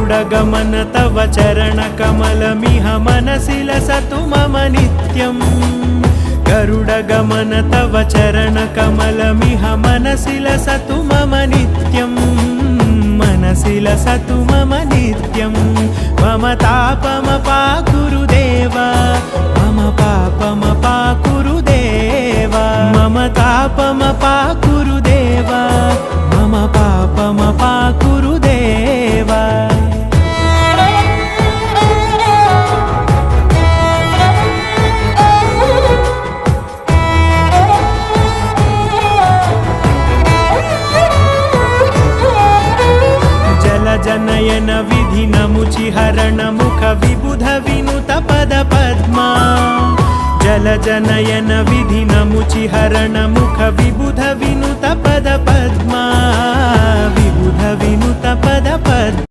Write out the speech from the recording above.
गरुडगमन तव चरणकमलमिह मनसि लसतु मम नित्यम् गरुडगमन तव चरणकमलमिह मनसि लसतु मम नित्यम् मनसि लसतु मम नित्यम् मम तापमपाकुरु देव मम पापमपाकुरु देव मम तापमपाकुरु देव मम पापमपाकुरु देव जनयन विधिनमुचिहरण मुख विबुध विनुत पद पद्मा जल जनयन विधिनमुचिहरण मुख विबुध विनुत पद पद्मा विबुध विनुत पद पद्मा